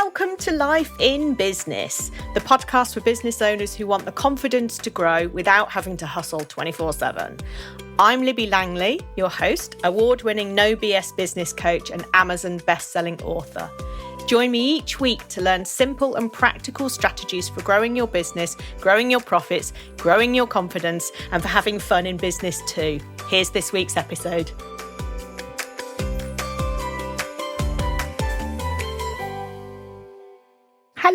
Welcome to Life in Business, the podcast for business owners who want the confidence to grow without having to hustle 24/7. I'm Libby Langley, your host, award-winning no BS business coach and Amazon best-selling author. Join me each week to learn simple and practical strategies for growing your business, growing your profits, growing your confidence, and for having fun in business too. Here's this week's episode.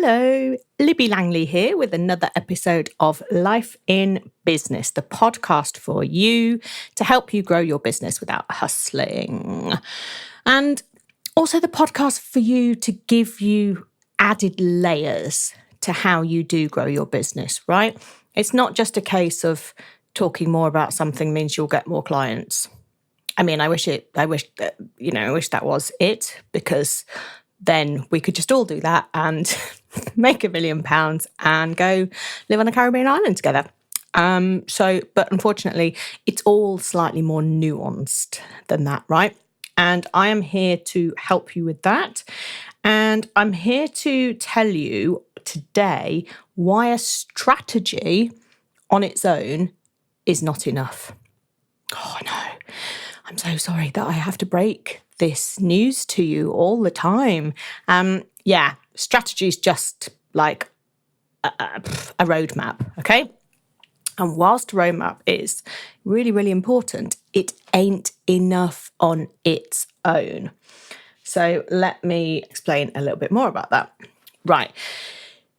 Hello, Libby Langley here with another episode of Life in Business, the podcast for you to help you grow your business without hustling. And also the podcast for you to give you added layers to how you do grow your business, right? It's not just a case of talking more about something means you'll get more clients. I mean, I wish that was it, because then we could just all do that and make £1 million and go live on a Caribbean island together. But unfortunately, it's all slightly more nuanced than that, right? And I am here to help you with that. And I'm here to tell you today why a strategy on its own is not enough. Oh no, I'm so sorry that I have to break this news to you all the time. Strategy is just like a roadmap, okay? And whilst a roadmap is really, really important, it ain't enough on its own. So let me explain a little bit more about that. Right.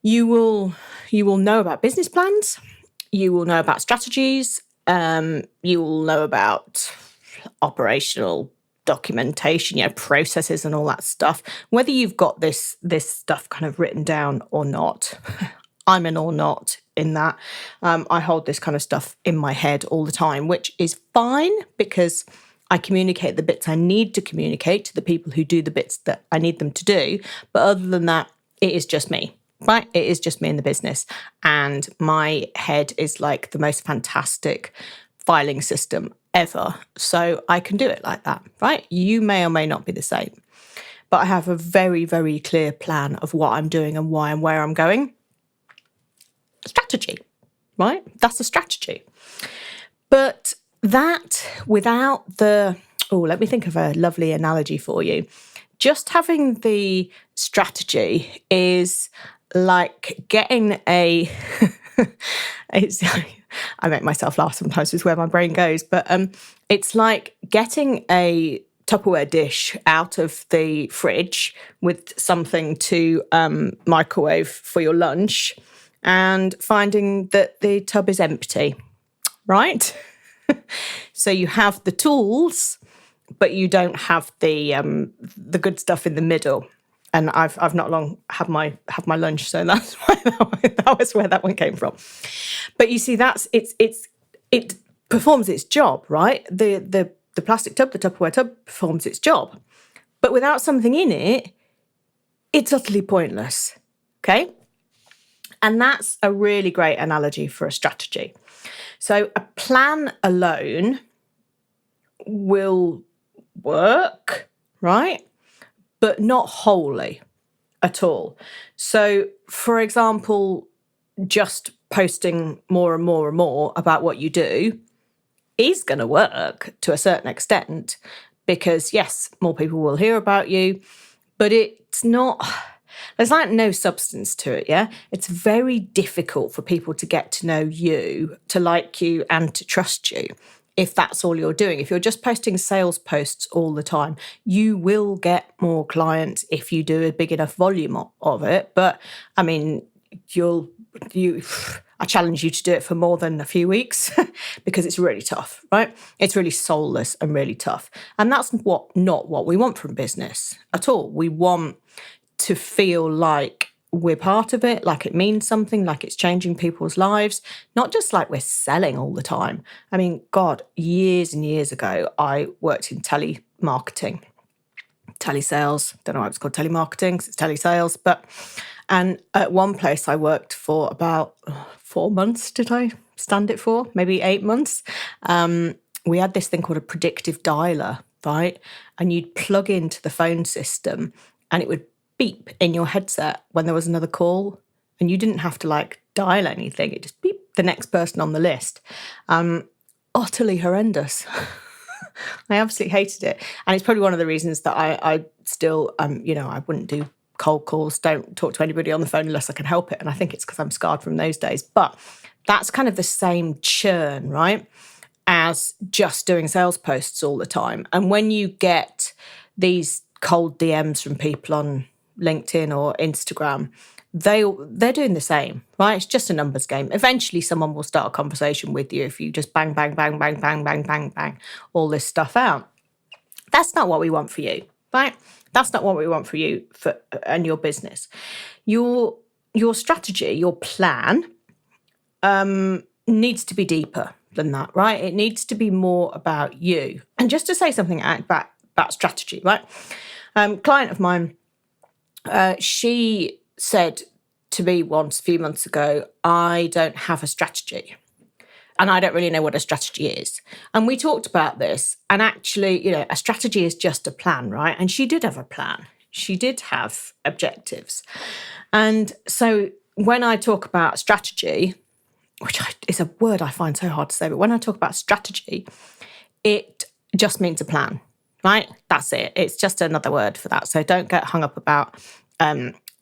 You will know about business plans. You will know about strategies. You will know about operational documentation, processes and all that stuff. Whether you've got this stuff kind of written down or not, I'm an or not in that. I hold this kind of stuff in my head all the time, which is fine because I communicate the bits I need to communicate to the people who do the bits that I need them to do. But other than that, it is just me, right? It is just me in the business. And my head is like the most fantastic filing system ever. So I can do it like that, right? You may or may not be the same. But I have a very, very clear plan of what I'm doing and why and where I'm going. Strategy, right? That's a strategy. But that without let me think of a lovely analogy for you. Just having the strategy is like getting I make myself laugh sometimes with where my brain goes, but it's like getting a Tupperware dish out of the fridge with something to microwave for your lunch and finding that the tub is empty, right? So you have the tools, but you don't have the good stuff in the middle. And I've not long had my lunch, so that's why that was where that one came from. But you see, it performs its job, right? The plastic tub, the Tupperware tub, performs its job, but without something in it, it's utterly pointless. Okay, and that's a really great analogy for a strategy. So a plan alone will work, right? But not wholly at all. So, for example, just posting more and more and more about what you do is going to work to a certain extent because, yes, more people will hear about you, but it's not, there's like no substance to it, yeah? It's very difficult for people to get to know you, to like you, and to trust you. If that's all you're doing, if you're just posting sales posts all the time, you will get more clients if you do a big enough volume of it. But I mean, I challenge you to do it for more than a few weeks because it's really tough, right? It's really soulless and really tough. And that's not what we want from business at all. We want to feel like we're part of it, like it means something, like it's changing people's lives, not just like we're selling all the time. I mean, God, years and years ago, I worked in telemarketing, telesales. Don't know why it's called telemarketing, because it's telesales. And at one place I worked for about 4 months, did I stand it for? Maybe 8 months. We had this thing called a predictive dialer, right? And you'd plug into the phone system and it would beep in your headset when there was another call, and you didn't have to like dial anything. It just beep the next person on the list. Utterly horrendous. I absolutely hated it. And it's probably one of the reasons that I still, I wouldn't do cold calls, don't talk to anybody on the phone unless I can help it. And I think it's because I'm scarred from those days. But that's kind of the same churn, right, as just doing sales posts all the time. And when you get these cold DMs from people on LinkedIn or Instagram, they're doing the same, right? It's just a numbers game. Eventually someone will start a conversation with you if you just bang, bang, bang, bang, bang, bang, bang, bang, all this stuff out. That's not what we want for you, right? That's not what we want for you and your business. Your strategy, your plan needs to be deeper than that, right? It needs to be more about you. And just to say something about strategy, right? Client of mine, she said to me once a few months ago, I don't have a strategy and I don't really know what a strategy is. And we talked about this, and actually, a strategy is just a plan, right? And she did have a plan. She did have objectives. And so when I talk about strategy, which is a word I find so hard to say, but when I talk about strategy, it just means a plan, right? That's it. It's just another word for that. So don't get hung up about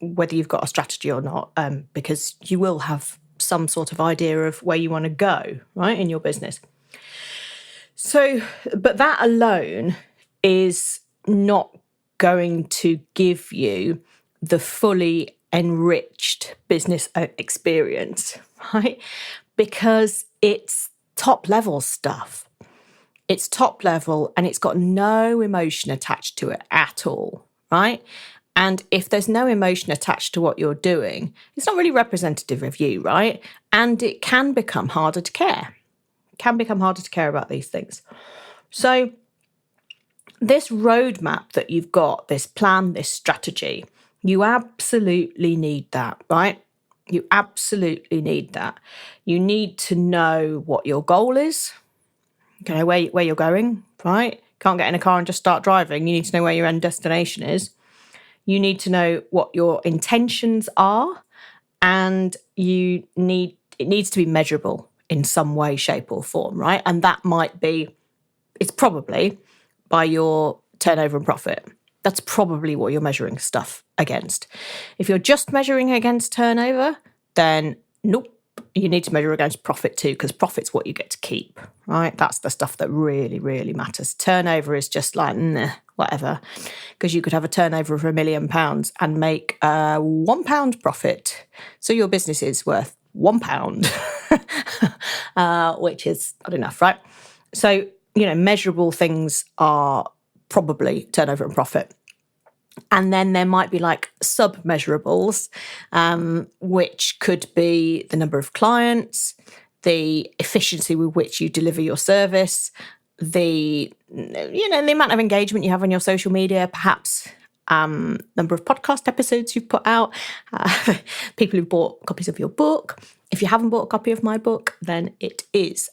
whether you've got a strategy or not, because you will have some sort of idea of where you want to go, right, in your business. So, but that alone is not going to give you the fully enriched business experience, right? Because it's top level stuff. It's top level and it's got no emotion attached to it at all, right? And if there's no emotion attached to what you're doing, it's not really representative of you, right? And it can become harder to care. It can become harder to care about these things. So this roadmap that you've got, this plan, this strategy, you absolutely need that, right? You absolutely need that. You need to know what your goal is, where you're going, right? Can't get in a car and just start driving. You need to know where your end destination is. You need to know what your intentions are, and it needs to be measurable in some way, shape or form, right? And that it's probably by your turnover and profit. That's probably what you're measuring stuff against. If you're just measuring against turnover, then nope, you need to measure against profit too, because profit's what you get to keep, right? That's the stuff that really, really matters. Turnover is just like, whatever, because you could have a turnover of £1 million and make £1 profit. So your business is worth £1, which is not enough, right? So, measurable things are probably turnover and profit. And then there might be like sub-measurables, which could be the number of clients, the efficiency with which you deliver your service, the amount of engagement you have on your social media, perhaps number of podcast episodes you've put out, people who bought copies of your book. If you haven't bought a copy of my book, then it is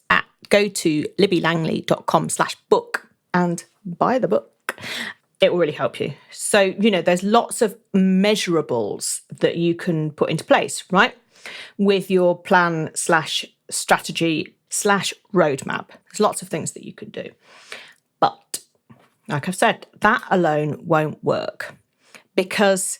go to libbylangley.com/book and buy the book. It will really help you. So, there's lots of measurables that you can put into place, right? With your plan / strategy / roadmap. There's lots of things that you could do. But like I've said, that alone won't work, because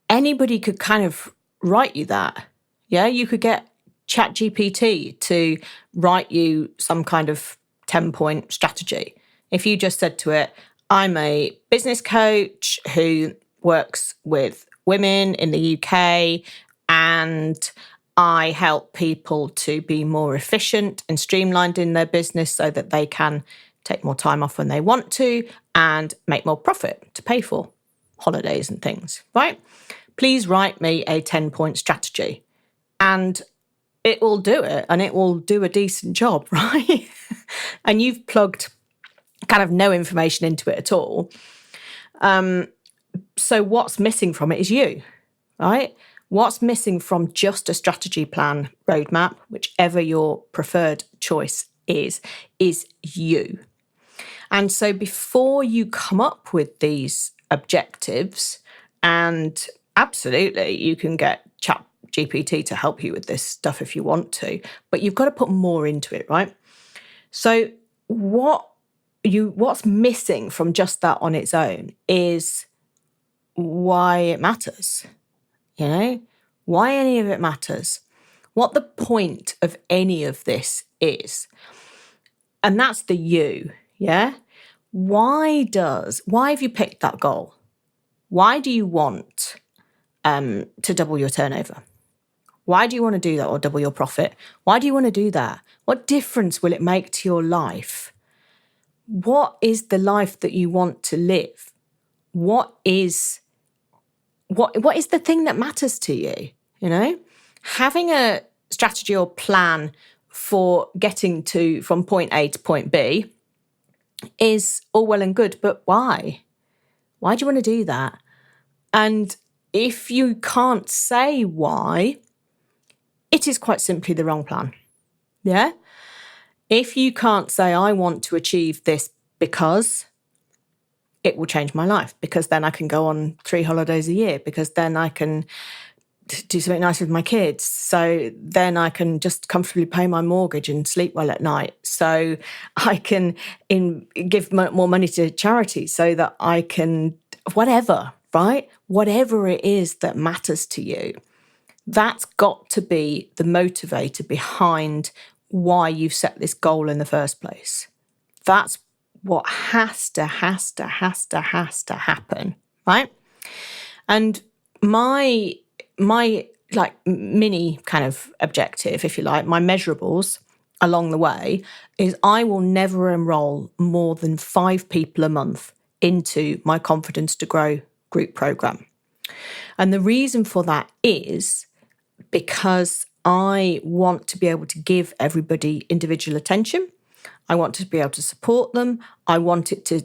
anybody could kind of write you that. Yeah, you could get ChatGPT to write you some kind of 10-point strategy. If you just said to it, I'm a business coach who works with women in the UK, and I help people to be more efficient and streamlined in their business so that they can take more time off when they want to and make more profit to pay for holidays and things, right? Please write me a 10-point strategy, and it will do it, and it will do a decent job, right? And you've plugged kind of no information into it at all. So what's missing from it is you, right? What's missing from just a strategy plan, roadmap, whichever your preferred choice is you. And so before you come up with these objectives, And absolutely, you can get Chat GPT to help you with this stuff if you want to, but you've got to put more into it, right? So what's missing from just that on its own is why it matters, why any of it matters, what the point of any of this is. And that's the you, yeah? Why have you picked that goal? Why do you want to double your turnover? Why do you want to do that, or double your profit? Why do you want to do that? What difference will it make to your life? What is the life that you want to live? What is the thing that matters to you? Having a strategy or plan for getting from point A to point B is all well and good, but why? Why do you want to do that? And if you can't say why, it is quite simply the wrong plan. Yeah? If you can't say, I want to achieve this because it will change my life, because then I can go on 3 holidays a year, because then I can do something nice with my kids. So then I can just comfortably pay my mortgage and sleep well at night. So I can give more money to charity, so that I can, whatever, right? Whatever it is that matters to you, that's got to be the motivator behind why you've set this goal in the first place. That's what has to happen, right? And my like mini kind of objective, if you like, my measurables along the way is I will never enroll more than 5 people a month into my Confidence to Grow group program. And the reason for that is because I want to be able to give everybody individual attention. I want to be able to support them. I want it to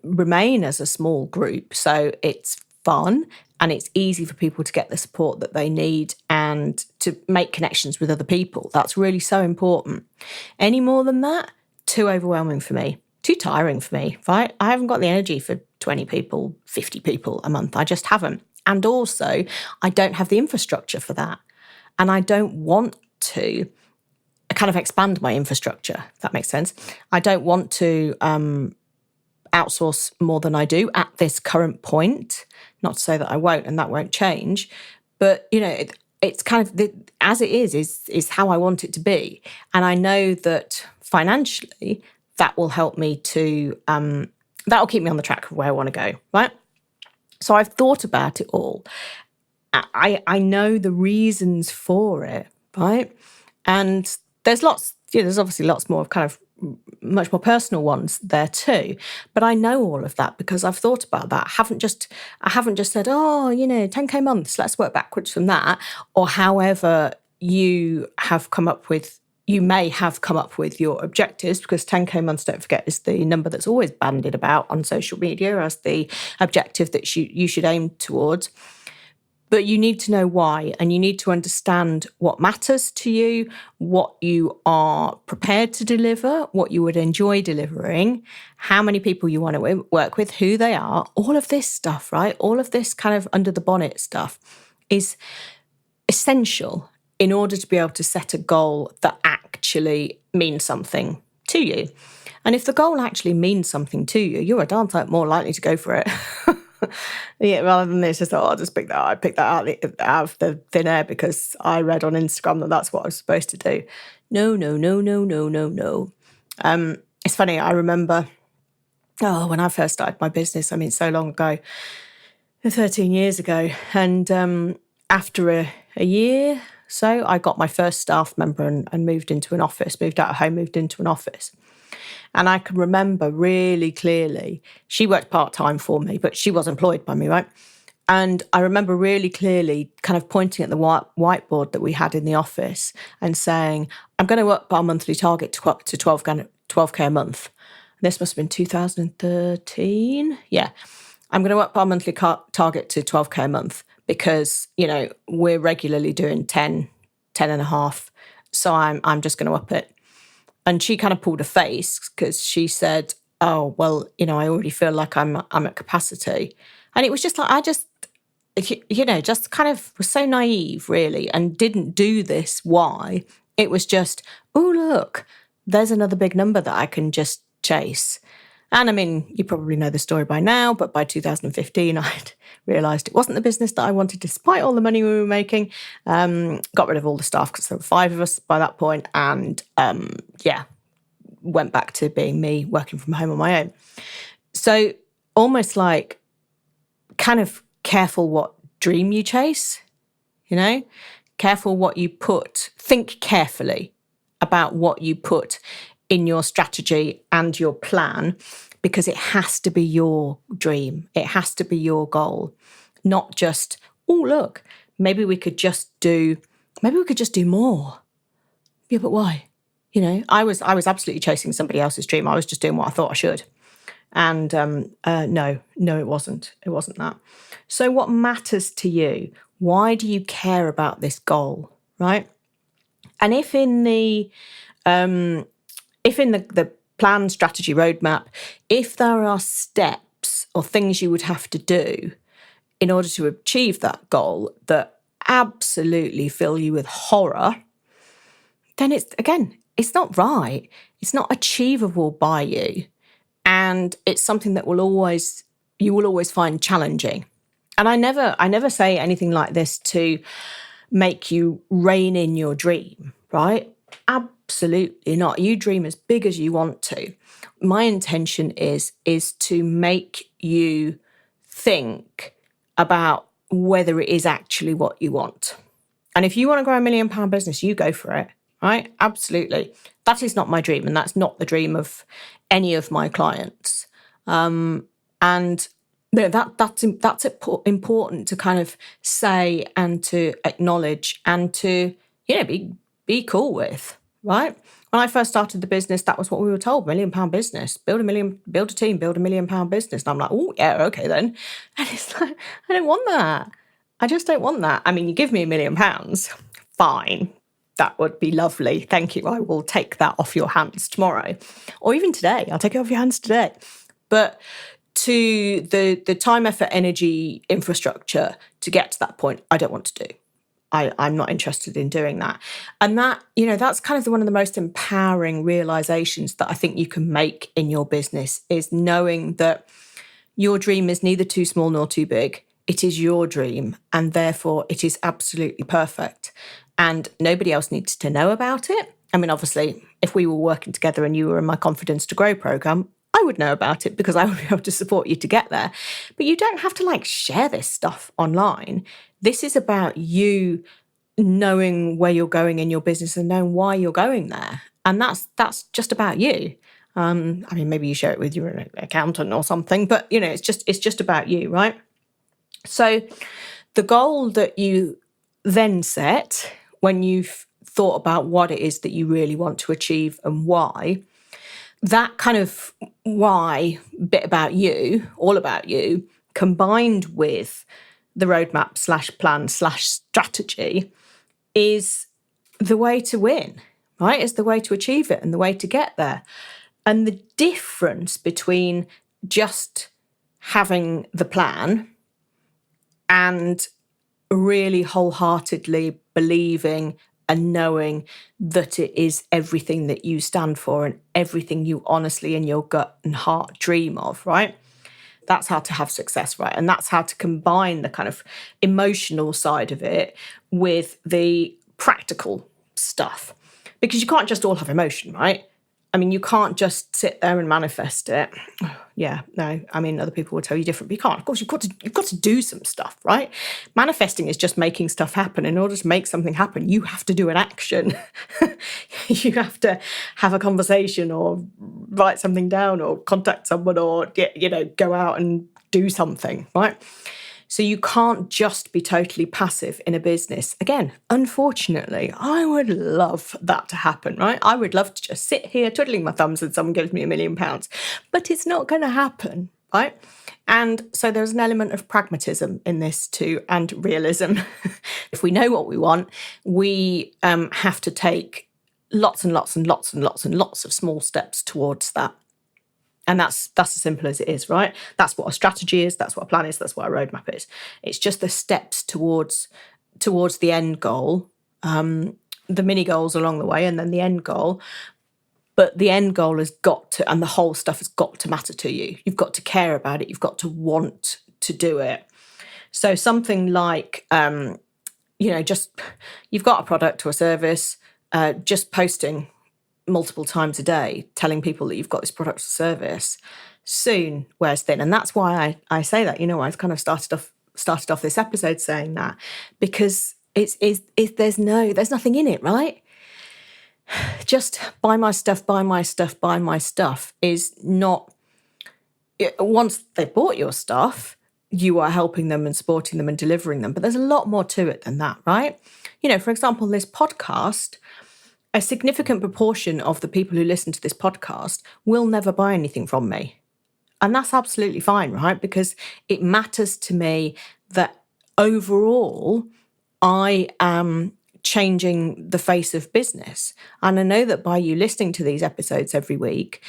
remain as a small group, so it's fun and it's easy for people to get the support that they need and to make connections with other people. That's really so important. Any more than that, too overwhelming for me, too tiring for me, right? I haven't got the energy for 20 people, 50 people a month. I just haven't. And also, I don't have the infrastructure for that. And I don't want to kind of expand my infrastructure, if that makes sense. I don't want to outsource more than I do at this current point. Not to say that I won't, and that won't change. But, it's kind of, as it is how I want it to be. And I know that financially, that will help me to, that will keep me on the track of where I want to go, right? So I've thought about it all. I know the reasons for it, right? And there's there's obviously lots more kind of much more personal ones there too. But I know all of that because I've thought about that. I haven't just said, 10K months, let's work backwards from that. Or however you may have come up with your objectives, because 10K months, don't forget, is the number that's always bandied about on social media as the objective that you should aim towards. But you need to know why, and you need to understand what matters to you, what you are prepared to deliver, what you would enjoy delivering, how many people you want to work with, who they are, all of this stuff, right? All of this kind of under the bonnet stuff is essential in order to be able to set a goal that actually means something to you. And if the goal actually means something to you, you're a darn sight more likely to go for it. Yeah, rather than this, just I'll just pick that out. I picked that out of the thin air because I read on Instagram that that's what I was supposed to do. No. It's funny, I remember, when I first started my business, so long ago, 13 years ago, and after a year, so I got my first staff member and moved into an office, moved out of home, moved into an office. And I can remember really clearly, she worked part-time for me, but she was employed by me, right? And I remember really clearly kind of pointing at the whiteboard that we had in the office and saying, I'm going to up our monthly target to 12K a month. This must have been 2013. Yeah. I'm going to up our monthly target to 12K a month because, we're regularly doing 10 and a half. So I'm just going to up it. And she kind of pulled a face because she said, oh, well, I already feel like I'm at capacity. And it was just like, just kind of was so naive, really, and didn't do this. Why? It was just, oh, look, there's another big number that I can just chase. And I mean, you probably know the story by now, but by 2015, I'd realised it wasn't the business that I wanted, despite all the money we were making. Got rid of all the staff because there were 5 of us by that point, and went back to being me, working from home on my own. So almost like kind of careful what dream you chase, careful what you put, think carefully about what you put in your strategy and your plan, because it has to be your dream. It has to be your goal, not just, oh, look, maybe we could just do more. Yeah, but why? I was absolutely chasing somebody else's dream. I was just doing what I thought I should. And no, it wasn't. It wasn't that. So what matters to you? Why do you care about this goal, right? And if in the plan, strategy, roadmap, if there are steps or things you would have to do in order to achieve that goal that absolutely fill you with horror, then it's not right. It's not achievable by you. And it's something that you will always find challenging. And I never say anything like this to make you rein in your dream, right? Absolutely not. You dream as big as you want to. My intention is to make you think about whether it is actually what you want. And if you want to grow £1 million business, you go for it, right? Absolutely. That is not my dream, and that's not the dream of any of my clients. And that's important to kind of say and to acknowledge and to be cool with, right? When I first started the business, that was what we were told: £1 million business, build a team, build £1 million business. And I'm like, oh yeah, okay then. And it's like, I don't want that. I just don't want that. I mean, you give me £1 million, fine. That would be lovely. Thank you. I will take that off your hands tomorrow, or even today. I'll take it off your hands today. But to the time, effort, energy, infrastructure to get to that point, I don't want to do. I'm not interested in doing that. And that, that's kind of one of the most empowering realizations that I think you can make in your business, is knowing that your dream is neither too small nor too big. It is your dream, and therefore it is absolutely perfect. And nobody else needs to know about it. I mean, obviously, if we were working together and you were in my Confidence to Grow program, I would know about it because I would be able to support you to get there. But you don't have to share this stuff online. This is about you knowing where you're going in your business and knowing why you're going there. And that's just about you. I mean, maybe you share it with your accountant or something, but it's just about you, right? So the goal that you then set when you've thought about what it is that you really want to achieve and why, that kind of why bit about you, all about you, combined with the roadmap / plan / strategy is the way to win, right? It's the way to achieve it and the way to get there. And the difference between just having the plan and really wholeheartedly believing and knowing that it is everything that you stand for and everything you honestly in your gut and heart dream of, right? That's how to have success, right? And that's how to combine the kind of emotional side of it with the practical stuff. Because you can't just all have emotion, right? I mean, you can't just sit there and manifest it. Yeah, no, I mean, other people will tell you different, but you can't. Of course, you've got to do some stuff, right? Manifesting is just making stuff happen. In order to make something happen, you have to do an action. You have to have a conversation or write something down or contact someone or, go out and do something, right? So you can't just be totally passive in a business. Again, unfortunately, I would love that to happen, right? I would love to just sit here twiddling my thumbs and someone gives me £1 million, but it's not going to happen, right? And so there's an element of pragmatism in this too, and realism. If we know what we want, we have to take lots and lots and lots and lots and lots of small steps towards that. And that's as simple as it is, right? That's what a strategy is. That's what a plan is. That's what a roadmap is. It's just the steps towards the end goal, the mini goals along the way, and then the end goal. But the end goal has got to, and the whole stuff has got to matter to you. You've got to care about it. You've got to want to do it. So something like, just you've got a product or a service, just posting multiple times a day, telling people that you've got this product or service, soon wears thin. And that's why I say that. I kind of started off this episode saying that, because there's nothing in it, right? Just buy my stuff is not, once they've bought your stuff, you are helping them and supporting them and delivering them. But there's a lot more to it than that, right? For example, this podcast, a significant proportion of the people who listen to this podcast will never buy anything from me. And that's absolutely fine, right? Because it matters to me that overall I am changing the face of business. And I know that by you listening to these episodes every week,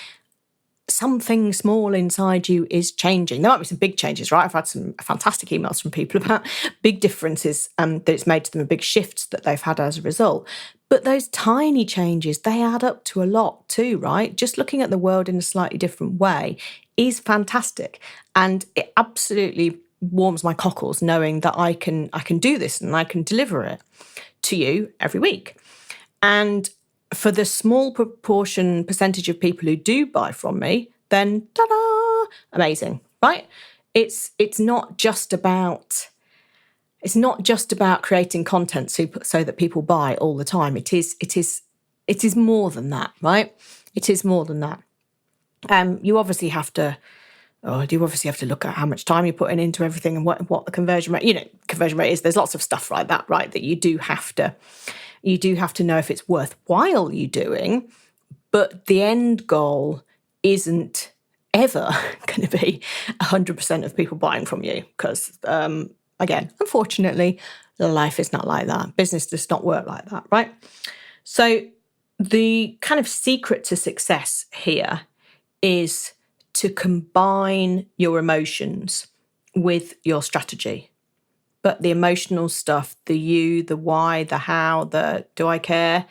something small inside you is changing. There might be some big changes, right? I've had some fantastic emails from people about big differences that it's made to them, and big shifts that they've had as a result. But those tiny changes, they add up to a lot too, right? Just looking at the world in a slightly different way is fantastic. And it absolutely warms my cockles knowing that I can do this and I can deliver it to you every week. And for the small percentage of people who do buy from me, then ta-da, amazing, right? It's not just about creating content so that people buy all the time. It is more than that, right? It is more than that. You obviously have to look at how much time you're putting into everything and what the conversion rate is. There's lots of stuff like that, right? That you do have to know if it's worthwhile you doing, but the end goal isn't ever going to be 100% of people buying from you, because, again, unfortunately, life is not like that. Business does not work like that, right? So the kind of secret to success here is to combine your emotions with your strategy. But the emotional stuff, the you, the why, the how, the do I care?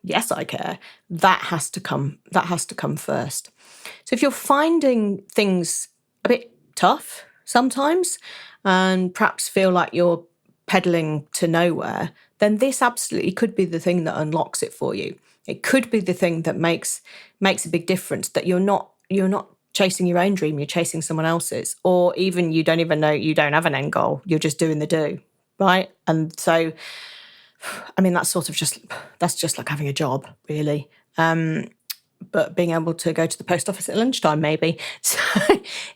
Yes, I care. That has to come first. So if you're finding things a bit tough sometimes and perhaps feel like you're pedaling to nowhere, then this absolutely could be the thing that unlocks it for you. It could be the thing that makes a big difference, that you're not chasing your own dream, you're chasing someone else's, or even you don't even know you don't have an end goal, you're just doing the do, right? And so, I mean, that's just like having a job, really. But being able to go to the post office at lunchtime, maybe. So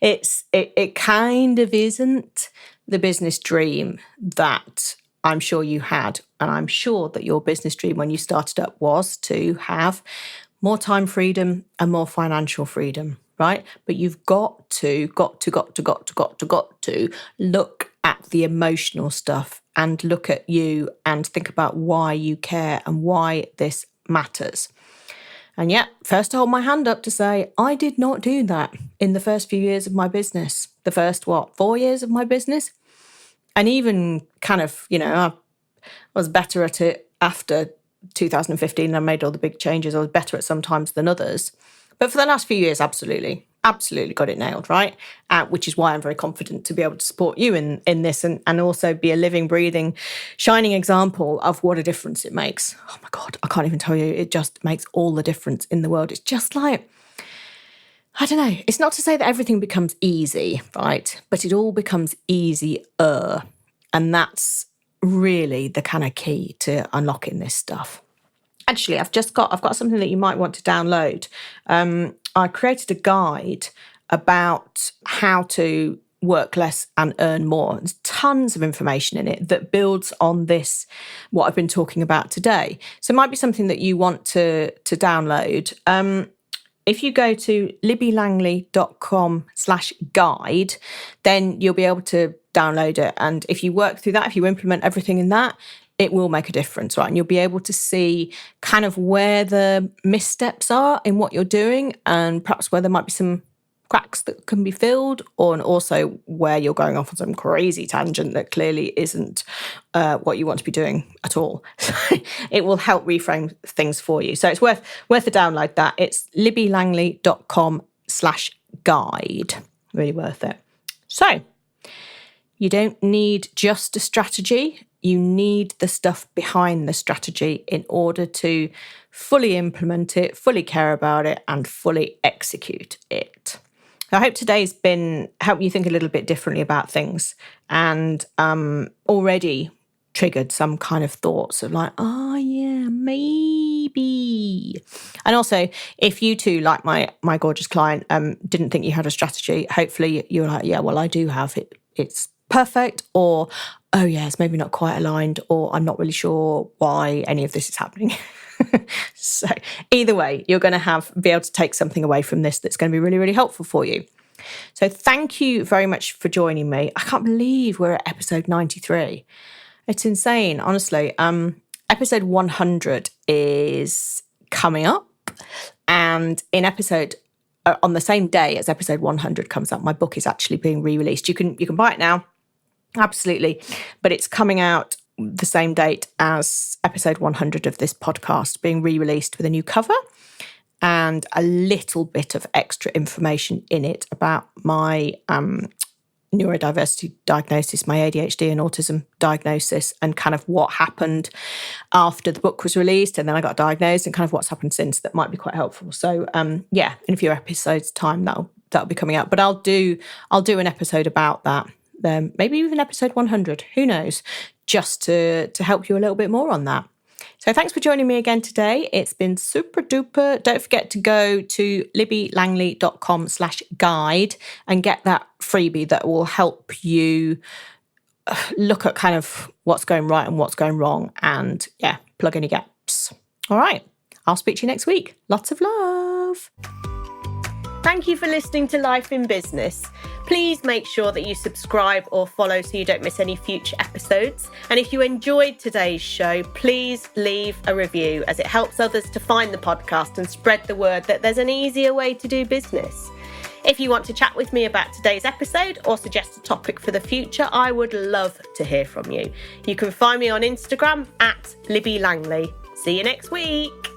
it kind of isn't the business dream that I'm sure you had. And I'm sure that your business dream when you started up was to have more time freedom and more financial freedom, right? But you've got to look at the emotional stuff and look at you and think about why you care and why this matters. And yet, first I hold my hand up to say, I did not do that in the first few years of my business. The first, 4 years of my business? And even kind of, I was better at it after 2015 and I made all the big changes. I was better at some times than others. But for the last few years, absolutely got it nailed, right? Which is why I'm very confident to be able to support you in this and also be a living, breathing, shining example of what a difference it makes. Oh my God, I can't even tell you. It just makes all the difference in the world. It's just like, I don't know. It's not to say that everything becomes easy, right? But it all becomes easier. And that's really the kind of key to unlocking this stuff. Actually, I've got something that you might want to download. I created a guide about how to work less and earn more. There's tons of information in it that builds on this, what I've been talking about today. So it might be something that you want to download. If you go to libbylangley.com/guide, then you'll be able to download it. And if you work through that, if you implement everything in that, it will make a difference, right? And you'll be able to see kind of where the missteps are in what you're doing and perhaps where there might be some cracks that can be filled, and also where you're going off on some crazy tangent that clearly isn't what you want to be doing at all. It will help reframe things for you. So it's worth a download that. It's libbylangley.com/guide. Really worth it. So you don't need just a strategy. You need the stuff behind the strategy in order to fully implement it, fully care about it, and fully execute it. I hope today's been helped you think a little bit differently about things, and already triggered some kind of thoughts of like, oh yeah, maybe. And also, if you too, like my gorgeous client, didn't think you had a strategy, hopefully you're like, yeah, well, I do have it. It's perfect, or oh yeah, it's maybe not quite aligned, or I'm not really sure why any of this is happening. So either way, you're going to be able to take something away from this that's going to be really, really helpful for you. So thank you very much for joining me. I can't believe we're at episode 93. It's insane, honestly. Episode 100 is coming up, and in episode on the same day as episode 100 comes up, my book is actually being re-released. You can buy it now, absolutely, but it's coming out the same date as episode 100 of this podcast, being re-released with a new cover and a little bit of extra information in it about my neurodiversity diagnosis, my ADHD and autism diagnosis, and kind of what happened after the book was released and then I got diagnosed, and kind of what's happened since that might be quite helpful. So yeah, in a few episodes' time that'll be coming out. But I'll do an episode about that. Maybe even episode 100, who knows, just to help you a little bit more on that. So thanks for joining me again today. It's been super duper. Don't forget to go to libbylangley.com/guide and get that freebie that will help you look at kind of what's going right and what's going wrong, and yeah, plug any gaps. All right, I'll speak to you next week. Lots of love. Thank you for listening to Life in Business. Please make sure that you subscribe or follow so you don't miss any future episodes. And if you enjoyed today's show, please leave a review, as it helps others to find the podcast and spread the word that there's an easier way to do business. If you want to chat with me about today's episode or suggest a topic for the future, I would love to hear from you. You can find me on Instagram @LibbyLangley. See you next week.